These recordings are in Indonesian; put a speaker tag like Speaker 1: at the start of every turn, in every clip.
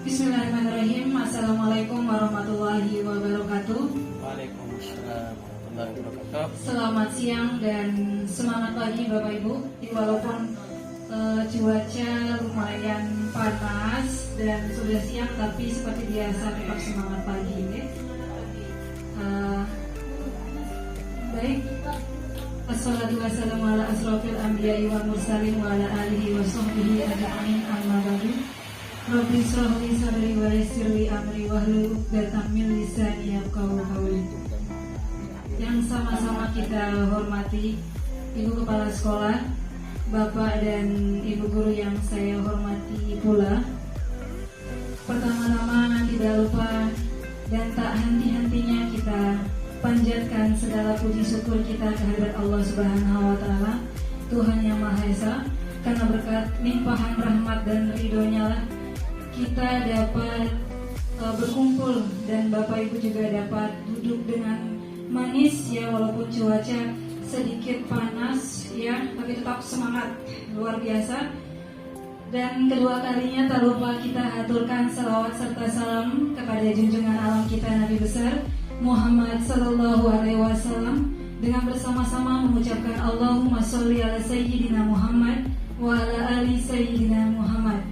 Speaker 1: Bismillahirrahmanirrahim. Assalamualaikum warahmatullahi wabarakatuh.
Speaker 2: Waalaikumsalam warahmatullahi wabarakatuh.
Speaker 1: Selamat siang dan semangat pagi Bapak Ibu. Walaupun cuaca lumayan panas dan sudah siang, tapi seperti biasa tetap semangat pagi ini. Baik. Assalatu wassalamu ala asrofil anbiya'i wal mursalin wa ala alihi wa sahbihi ajma'in, amma ba'du. Rabbi shrah li sadri wa yassir li amri wahlul 'uqdatam min lisani yafqahu qawli. Yang sama-sama kita hormati Ibu Kepala Sekolah, Bapak dan Ibu Guru yang saya hormati pula. Pertama-tama tidak lupa dan tak henti-hentinya kita panjatkan segala puji syukur kita kehadirat Allah Subhanahu wa taala, Tuhan yang Maha Esa, karena berkat limpahan rahmat dan ridho-Nya lah kita dapat berkumpul dan Bapak Ibu juga dapat duduk dengan manis ya, walaupun cuaca sedikit panas ya, tapi tetap semangat luar biasa. Dan kedua kalinya tak lupa kita aturkan salawat serta salam kepada junjungan alam kita Nabi besar Muhammad Sallallahu Alaihi Wasallam dengan bersama-sama mengucapkan Allahumma sholli ala Sayyidina Muhammad wa ala ali Sayyidina Muhammad.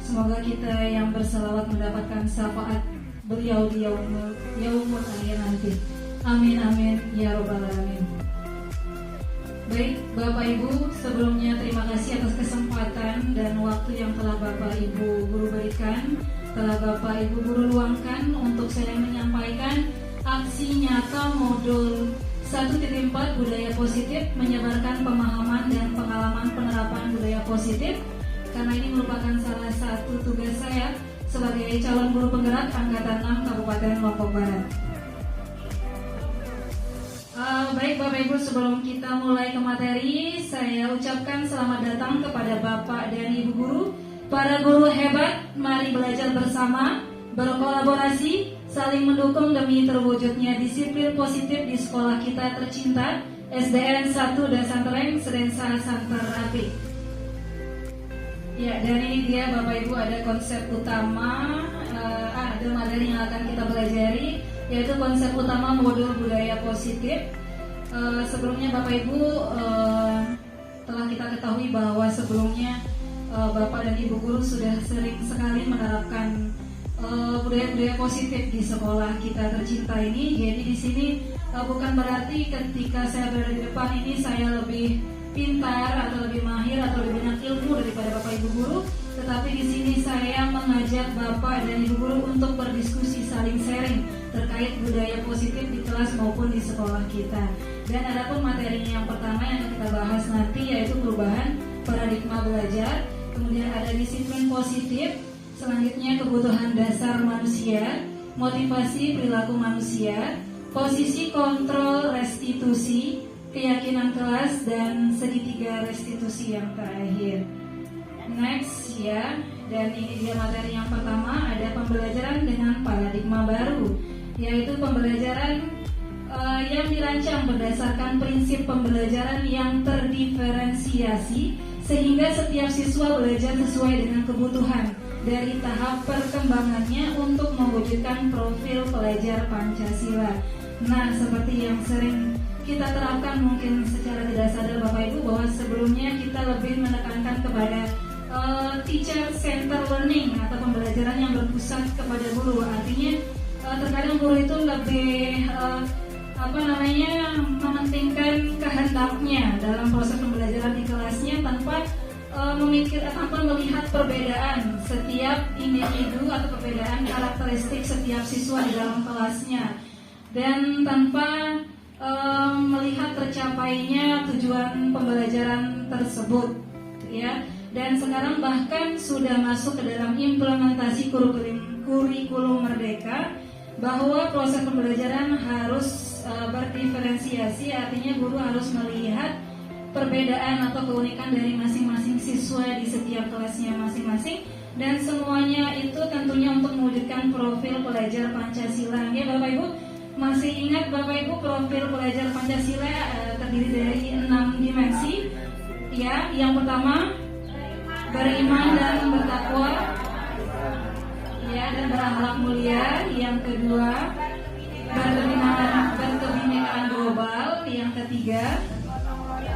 Speaker 1: Semoga kita yang bersalawat mendapatkan syafaat beliau di yaumul akhir nanti. Amin amin ya robbal alamin. Baik Bapak Ibu, sebelumnya terima kasih atas kesempatan dan waktu yang telah Bapak Ibu Guru berikan, telah Bapak Ibu Guru luangkan untuk saya menyampaikan aksi nyata modul 1.4 budaya positif, menyebarkan pemahaman dan pengalaman penerapan budaya positif. Karena ini merupakan salah satu tugas saya sebagai calon guru penggerak Angkatan 6 Kabupaten Lombok Barat. Baik Bapak Ibu, sebelum kita mulai ke materi, saya ucapkan selamat datang kepada Bapak dan Ibu Guru, para guru hebat. Mari belajar bersama, berkolaborasi, saling mendukung demi terwujudnya disiplin positif di sekolah kita tercinta SDN 1 Dasantereng Sedensa Santer Api. Ya, dan ini dia Bapak Ibu, ada konsep utama, ada materi yang akan kita pelajari, yaitu konsep utama modul budaya positif. Sebelumnya Bapak Ibu telah kita ketahui bahwa sebelumnya Bapak dan Ibu Guru sudah sering sekali menerapkan budaya-budaya positif di sekolah kita tercinta ini. Jadi di sini bukan berarti ketika saya berada di depan ini saya lebih pintar atau lebih mahir atau lebih banyak ilmu daripada Bapak Ibu Guru, tetapi di sini saya mengajak Bapak dan Ibu Guru untuk berdiskusi, saling sharing terkait budaya positif di kelas maupun di sekolah kita. Dan adapun materinya yang pertama yang akan kita bahas nanti yaitu perubahan paradigma belajar, kemudian ada disiplin positif, selanjutnya kebutuhan dasar manusia, motivasi perilaku manusia, posisi kontrol restitusi, keyakinan kelas, dan segitiga restitusi yang terakhir. Next ya, dan ini dia materi yang pertama, ada pembelajaran dengan paradigma baru, yaitu pembelajaran yang dirancang berdasarkan prinsip pembelajaran yang terdiferensiasi sehingga setiap siswa belajar sesuai dengan kebutuhan dari tahap perkembangannya untuk mewujudkan profil pelajar Pancasila. Nah, seperti yang sering kita terapkan mungkin secara tidak sadar Bapak Ibu, bahwa sebelumnya kita lebih menekankan kepada teacher center learning atau pembelajaran yang berpusat kepada guru. Artinya terkadang guru itu lebih mementingkan kehendaknya dalam proses pembelajaran di kelasnya tanpa melihat perbedaan setiap individu atau perbedaan karakteristik setiap siswa di dalam kelasnya, dan tanpa melihat tercapainya tujuan pembelajaran tersebut ya. Dan sekarang bahkan sudah masuk ke dalam implementasi kurikulum merdeka bahwa proses pembelajaran harus berdiferensiasi, artinya guru harus melihat perbedaan atau keunikan dari masing-masing siswa di setiap kelasnya masing-masing, dan semuanya itu tentunya untuk mewujudkan profil pelajar Pancasila. Ya Bapak Ibu, masih ingat Bapak Ibu profil pelajar Pancasila terdiri dari 6 dimensi ya. Yang pertama, beriman dan bertakwa. ya dan berakhlak mulia. Yang kedua, berkebinekaan global. Yang ketiga,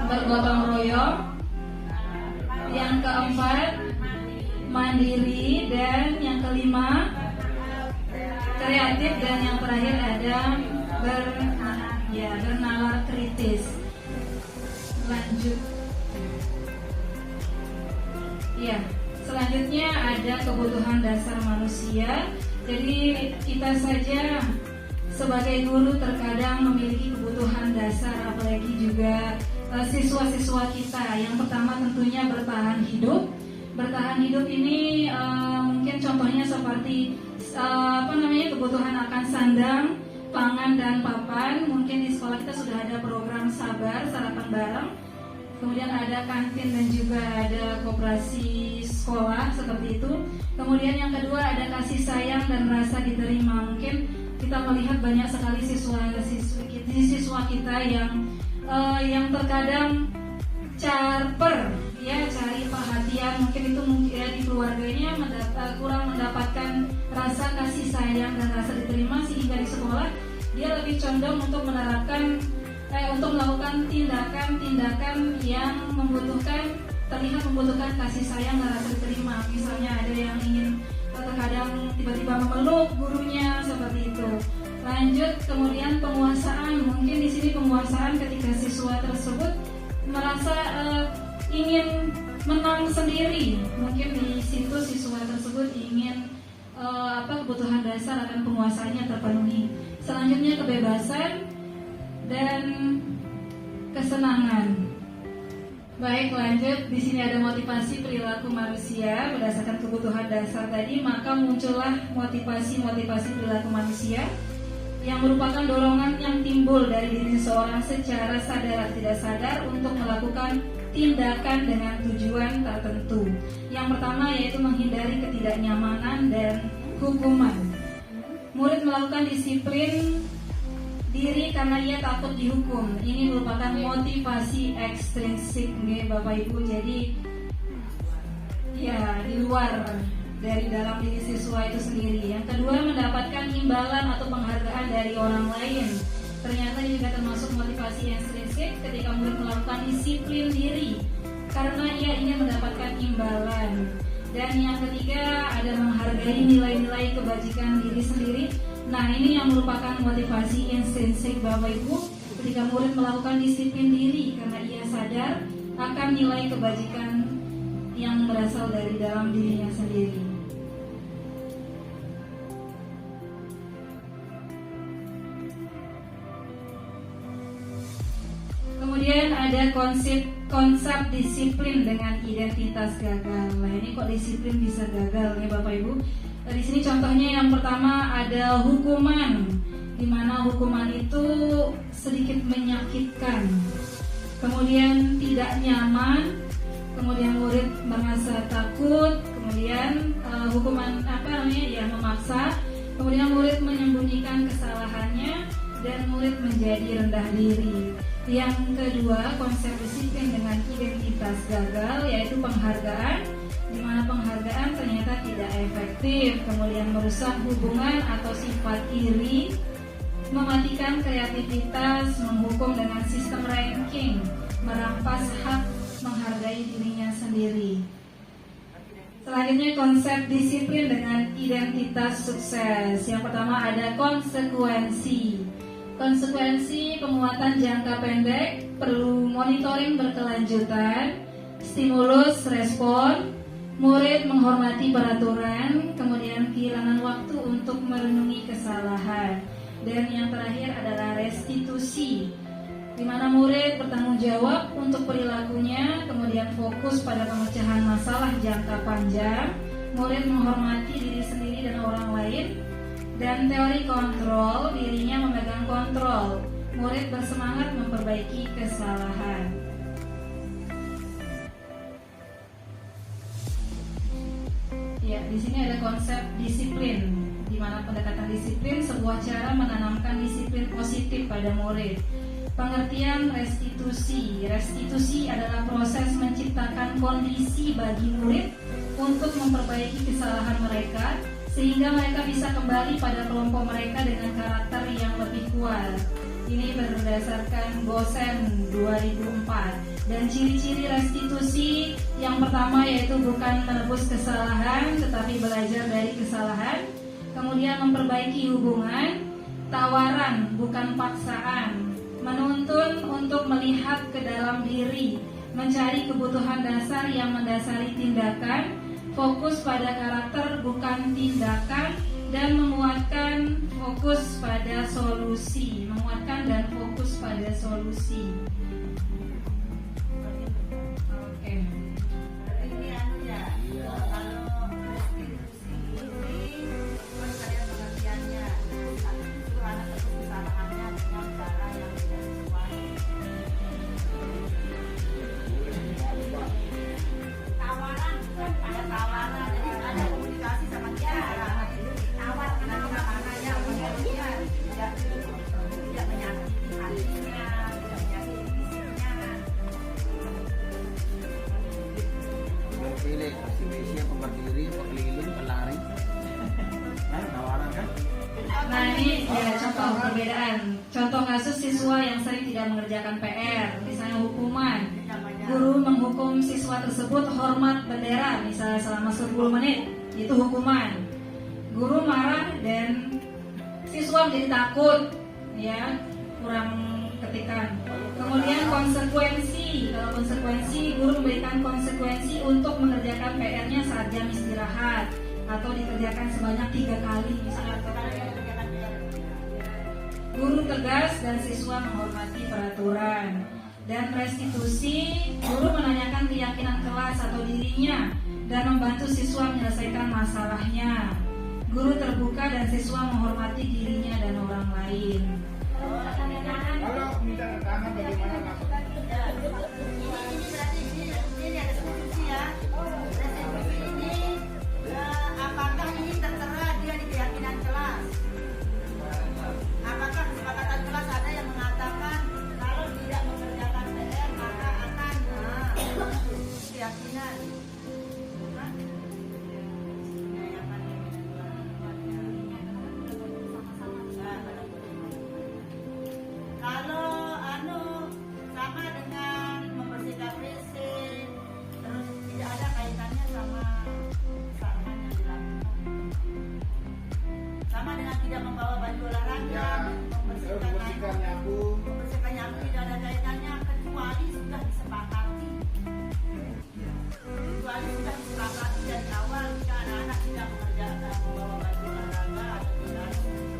Speaker 1: bergotong royong. Yang keempat, mandiri. Dan yang kelima, kreatif. Dan yang terakhir ada bernalar kritis. Lanjut. Ya, selanjutnya ada kebutuhan dasar manusia. Jadi kita saja sebagai guru terkadang memiliki kebutuhan dasar, apalagi juga siswa-siswa kita. Yang pertama tentunya bertahan hidup. Bertahan hidup ini mungkin contohnya seperti kebutuhan akan sandang, pangan dan papan. Mungkin di sekolah kita sudah ada program sabar, sarapan bareng. Kemudian ada kantin dan juga ada koperasi sekolah seperti itu. Kemudian yang kedua ada kasih sayang dan rasa diterima. Mungkin kita melihat banyak sekali siswa kita yang terkadang caper, ya, cari perhatian. Mungkin itu di keluarganya kurang mendapatkan rasa kasih sayang dan rasa diterima, sehingga di sekolah dia lebih condong untuk untuk melakukan tindakan-tindakan yang terlihat membutuhkan kasih sayang dan rasa diterima. Misalnya ada yang ingin terkadang tiba-tiba memeluk gurunya seperti itu. Lanjut, kemudian penguasaan. Mungkin di sini penguasaan ketika siswa tersebut merasa ingin menang sendiri. Mungkin di situ siswa tersebut ingin kebutuhan dasar akan penguasaannya terpenuhi. Selanjutnya kebebasan dan kesenangan. Baik, lanjut. Di sini ada motivasi perilaku manusia berdasarkan kebutuhan dasar tadi, maka muncullah motivasi perilaku manusia yang merupakan dorongan yang timbul dari diri seseorang secara sadar atau tidak sadar untuk melakukan tindakan dengan tujuan tertentu. Yang pertama yaitu menghindari ketidaknyamanan dan hukuman. Murid melakukan disiplin diri karena ia takut dihukum. Ini merupakan motivasi ekstrinsik, Bapak Ibu. Jadi ya di luar dari dalam diri siswa itu sendiri. Yang kedua, mendapatkan imbalan atau penghargaan dari orang lain. Ternyata ini juga termasuk motivasi ekstrinsik ketika murid melakukan disiplin diri karena ia ingin mendapatkan imbalan. Dan yang ketiga, ada menghargai nilai-nilai kebajikan diri sendiri. Nah, ini yang merupakan motivasi intrinsik Bapak Ibu ketika murid melakukan disiplin diri karena ia sadar akan nilai kebajikan yang berasal dari dalam dirinya sendiri. Kemudian ada konsep disiplin dengan identitas gagal. Nah, ini kok disiplin bisa gagal nih Bapak Ibu? Di sini contohnya yang pertama ada hukuman, di mana hukuman itu sedikit menyakitkan, kemudian tidak nyaman, kemudian murid merasa takut, kemudian hukuman memaksa, kemudian murid menyembunyikan kesalahannya dan murid menjadi rendah diri. Yang kedua, konsep disiplin dengan identitas gagal yaitu penghargaan, di mana penghargaan ternyata tidak efektif, kemudian merusak hubungan atau sifat iri, mematikan kreativitas, menghukum dengan sistem ranking, merampas hak menghargai dirinya sendiri. Selanjutnya konsep disiplin dengan identitas sukses. Yang pertama ada konsekuensi. Konsekuensi penguatan jangka pendek perlu monitoring berkelanjutan, stimulus respon, murid menghormati peraturan, kemudian kehilangan waktu untuk merenungi kesalahan. Dan yang terakhir adalah restitusi, di mana murid bertanggung jawab untuk perilakunya, kemudian fokus pada pemecahan masalah jangka panjang, murid menghormati diri sendiri dan orang lain. Dan teori kontrol, dirinya memegang kontrol, murid bersemangat memperbaiki kesalahan. Ya, di sini ada konsep disiplin, di mana pendekatan disiplin sebuah cara menanamkan disiplin positif pada murid. Pengertian restitusi. Restitusi adalah proses menciptakan kondisi bagi murid untuk memperbaiki kesalahan mereka sehingga mereka bisa kembali pada kelompok mereka dengan karakter yang lebih kuat. Ini berdasarkan Gosen 2004. Dan ciri-ciri restitusi yang pertama yaitu bukan menebus kesalahan tetapi belajar dari kesalahan. Kemudian memperbaiki hubungan, tawaran bukan paksaan, menuntun untuk melihat ke dalam diri, mencari kebutuhan dasar yang mendasari tindakan, fokus pada karakter bukan tindakan, dan menguatkan fokus pada solusi, menguatkan dan fokus pada solusi. Oke.
Speaker 3: Ini anu ya, kalau restitusi ini saya pengertiannya itu anak kesalahannya dengan cara yang tidak sesuai. Tawaran bukan ada tawaran, jadi ada komunikasi sama dia. Tawar kenapa maknanya dia tidak menyakiti hatinya, tidak menyakiti fisiknya.
Speaker 4: Pilih pasti Indonesia berdiri, berkeliling, berlari. Tawaran kan?
Speaker 1: Nah ini ya contoh perbedaan. Contoh kasus siswa yang sering tidak mengerjakan PR, misalnya hukuman. Guru menghukum siswa tersebut hormat bendera, misalnya selama 10 menit, itu hukuman. Guru marah dan siswa menjadi takut, ya kurang ketikan. Kemudian konsekuensi, kalau konsekuensi guru memberikan konsekuensi untuk mengerjakan PR-nya saat jam istirahat atau dikerjakan sebanyak 3 kali misalnya. Guru tegas dan siswa menghormati peraturan. Dan restitusi, guru menanyakan keyakinan kelas atau dirinya dan membantu siswa menyelesaikan masalahnya. Guru terbuka dan siswa menghormati dirinya dan orang lain.
Speaker 5: Kalau minta keterangan bagaimana maksudnya?
Speaker 3: Ini berarti ini ada restitusi ya. Restitusi ini apakah ini tertera dia di keyakinan kelas? Apakah kesepakatan kelas ada yang mengatakan kalau tidak mengerjakan PR maka akan keyakinan? Kalau sama dengan membersihkan WC, terus tidak ada kaitannya sama kesalahan yang dilakukan. Sama dengan tidak membawa baju olahraga,
Speaker 5: Membersihkan nyapu.
Speaker 3: membersihkan nyapu tidak ada kaitannya kecuali sudah disepakati. Kecuali sudah disepakati dari awal jika anak-anak tidak mengerjakan membawa baju olahraga atau tidak.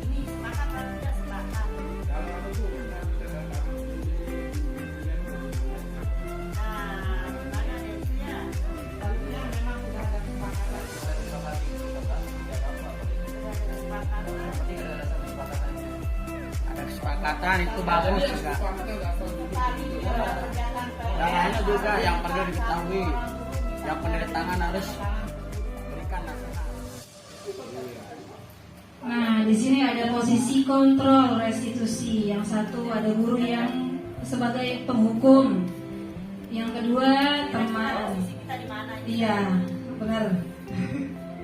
Speaker 3: Ini maka kan tidak sepakat.
Speaker 5: Kalau ada itu kita bisa datang.
Speaker 3: Nah, gimana Desia?
Speaker 5: Seharusnya memang sudah ada kesepakatan.
Speaker 4: Ada kesepakatan itu bagus juga.
Speaker 5: Kesepakatan nggak tahu dulu.
Speaker 4: Caranya juga yang perlu diketahui, yang peneretangan harus berikan nasihat.
Speaker 1: Nah, di sini ada posisi kontrol restitusi. Yang satu ada guru yang sebagai penghukum. Yang kedua teman.
Speaker 3: Posisi kita di mana ini?
Speaker 1: Iya, benar.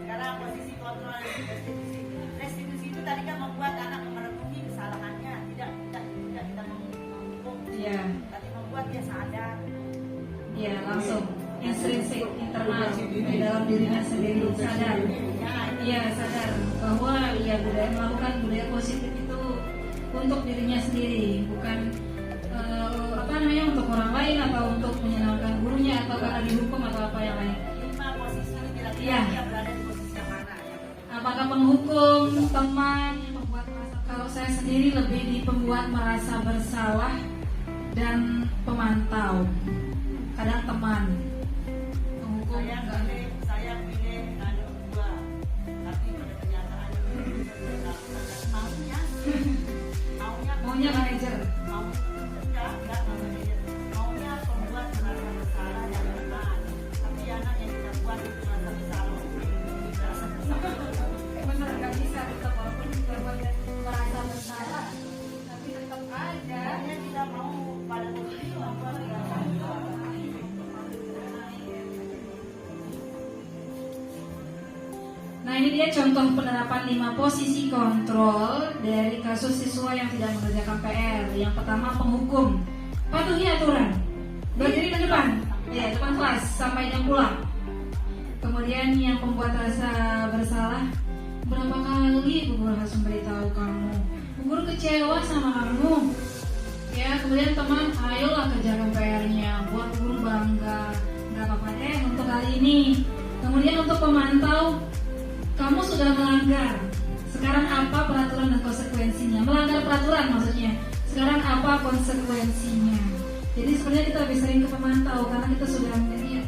Speaker 3: Karena posisi kontrol restitusi. Restitusi itu tadi kan membuat anak merenungi kesalahannya, tidak kita menghukum.
Speaker 1: Iya,
Speaker 3: Tapi membuat dia sadar.
Speaker 1: iya langsung intrinsik internal di dalam dirinya sendiri sadar. Iya sadar bahwa ya budaya melakukan budaya positif itu untuk dirinya sendiri, bukan untuk orang lain atau untuk menyenangkan gurunya atau karena dihukum atau apa yang lain.
Speaker 3: Lima posisi ini kira-kira
Speaker 1: Iya.
Speaker 3: dia berada di posisi yang mana?
Speaker 1: Apakah penghukum, teman, yang membuat merasa, kalau saya sendiri lebih di pembuat merasa bersalah dan pemantau. Kadang teman. Penghukum enggak.
Speaker 3: Saya pilih ada dua, tapi pada kenyataan
Speaker 1: Maunya manajer.
Speaker 3: enggak maunya pembuat merasa bersalah dan teman. Tapi anak yang kita buat itu merasa bersalah.
Speaker 1: Benar nggak bisa tetap walaupun juga merasa bersalah, tapi tetap aja.
Speaker 3: Dia tidak mau pada posisi membuat merasa bersalah.
Speaker 1: Nah, ini dia contoh penerapan 5 posisi kontrol dari kasus siswa yang tidak mengerjakan PR. Yang pertama, penghukum. Patuhi aturan. Berdiri ke depan. Ya, depan kelas sampai jam pulang. Kemudian yang pembuat rasa bersalah. Berapa kali Bu Guru harus memberitahu kamu? Bu Guru kecewa sama kamu. Ya, kemudian teman, ayolah kerjakan PR-nya. Buat Bu Guru bangga. Gak apa-apa deh untuk kali ini. Kemudian untuk pemantau, kamu sudah melanggar. Sekarang apa peraturan dan konsekuensinya? Melanggar peraturan maksudnya. Sekarang apa konsekuensinya? Jadi sebenarnya kita lebih sering ke pemantau karena kita sudah melihat.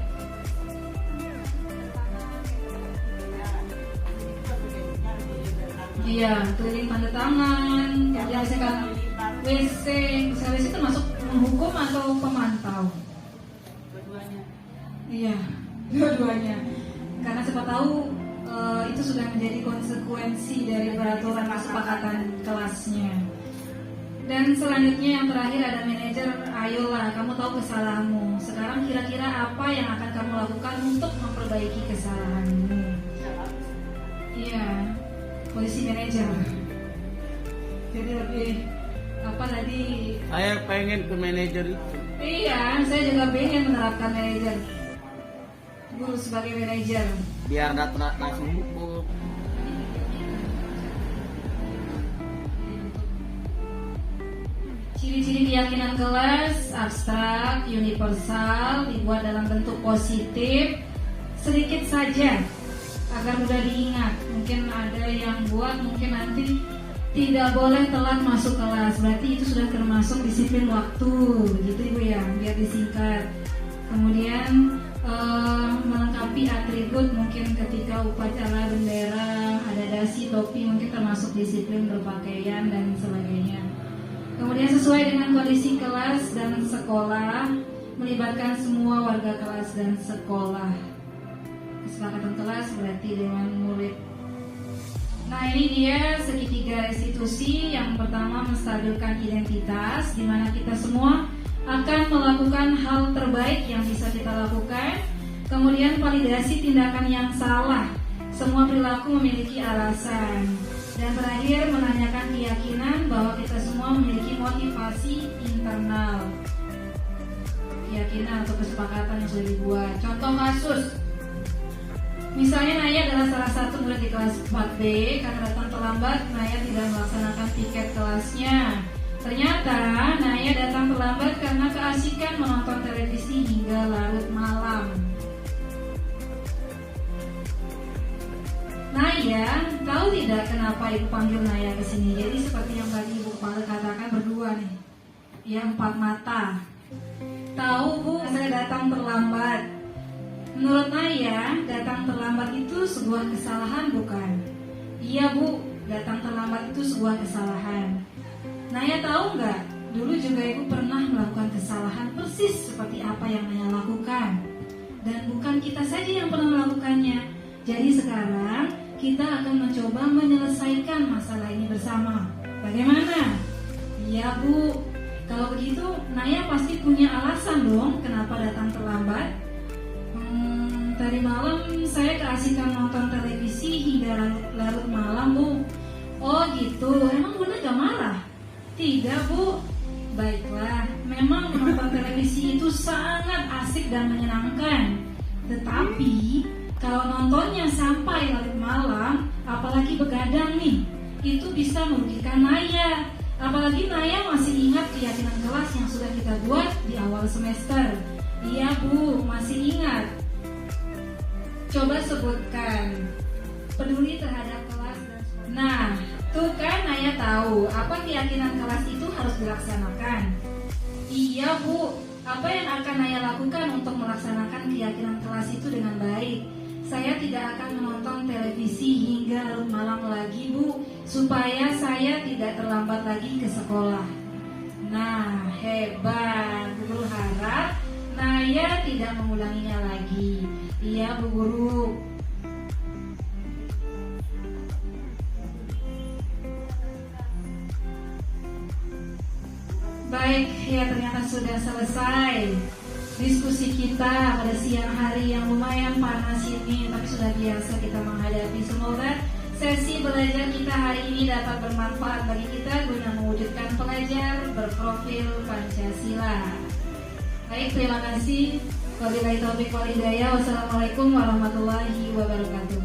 Speaker 1: Iya, keliling tanda tangan, kemudian misalkan WC, misalkan WC termasuk menghukum atau pemantau? Iya, dua-duanya. Karena siapa tahu itu sudah menjadi konsekuensi dari peraturan kesepakatan kelasnya. Dan selanjutnya yang terakhir ada manajer, ayolah kamu tahu kesalahanmu. Sekarang kira-kira apa yang akan kamu lakukan untuk memperbaiki kesalahanmu? Iya, posisi manajer. Jadi lebih apa tadi?
Speaker 4: Saya pengen ke manajer itu.
Speaker 1: Iya, saya juga pengen menerapkan manajer. Guru sebagai manajer.
Speaker 4: Biar dapat langsung hukum.
Speaker 1: Ciri-ciri keyakinan kelas, abstrak, universal, dibuat dalam bentuk positif, sedikit saja agar mudah diingat. Mungkin ada yang buat, mungkin nanti tidak boleh telat masuk kelas, berarti itu sudah termasuk disiplin waktu, begitu Ibu ya, biar disingkat. Kemudian melengkapi atribut, mungkin ketika upacara bendera, ada dasi, topi, mungkin termasuk disiplin berpakaian dan sebagainya. Kemudian sesuai dengan kondisi kelas dan sekolah, melibatkan semua warga kelas dan sekolah. Kesepakatan kelas berarti dengan murid. Nah, ini dia segitiga restitusi. Yang pertama, menstabilkan identitas, di mana kita semua akan melakukan hal terbaik yang bisa kita lakukan. Kemudian validasi tindakan yang salah. Semua perilaku memiliki alasan. Dan terakhir, menanyakan keyakinan bahwa kita semua memiliki motivasi internal. Keyakinan atau kesepakatan yang sudah dibuat. Contoh kasus, misalnya Naya adalah salah satu murid di kelas 4B. Karena datang terlambat, Naya tidak melaksanakan piket kelasnya. Ternyata Naya datang terlambat karena keasikan menonton televisi hingga larut malam. Naya, tahu tidak kenapa Ibu panggil Naya ke sini? Jadi seperti yang tadi Ibu katakan berdua nih, ya 4 mata. Tahu Bu, saya datang terlambat. Menurut Naya, datang terlambat itu sebuah kesalahan bukan? Iya Bu, datang terlambat itu sebuah kesalahan. Naya tahu nggak? Dulu juga Ibu pernah melakukan kesalahan persis seperti apa yang Naya lakukan. Dan bukan kita saja yang pernah melakukannya. Jadi sekarang kita akan mencoba menyelesaikan masalah ini bersama. Bagaimana? Iya Bu, kalau begitu Naya pasti punya alasan dong kenapa datang terlambat. Tadi malam saya keasikan nonton televisi hingga larut malam Bu. Oh gitu, emang Bunda gak marah? Tidak Bu. Baiklah, memang menonton televisi itu sangat asik dan menyenangkan. Tetapi kalau nontonnya sampai larut malam, apalagi begadang nih, itu bisa merugikan Naya. Apalagi Naya masih ingat keyakinan kelas yang sudah kita buat di awal semester. Iya Bu, masih ingat. Coba sebutkan peduli terhadap kelas dan sekolah. Nah, tuh kan Naya tahu apa keyakinan kelas itu harus dilaksanakan. Iya Bu, apa yang akan Naya lakukan untuk melaksanakan keyakinan kelas itu dengan baik? Saya tidak akan menonton televisi hingga larut malam lagi Bu, supaya saya tidak terlambat lagi ke sekolah. Nah, hebat. Bu Guru harap Naya tidak mengulanginya lagi. Iya Bu Guru. Baik, ya ternyata sudah selesai. diskusi kita pada siang hari yang lumayan panas ini, tapi sudah biasa kita menghadapi. Semoga sesi belajar kita hari ini dapat bermanfaat bagi kita guna mewujudkan pelajar berprofil Pancasila. Baik, terima kasih. Wabillahi taufiq wal hidayah. Wassalamualaikum warahmatullahi wabarakatuh.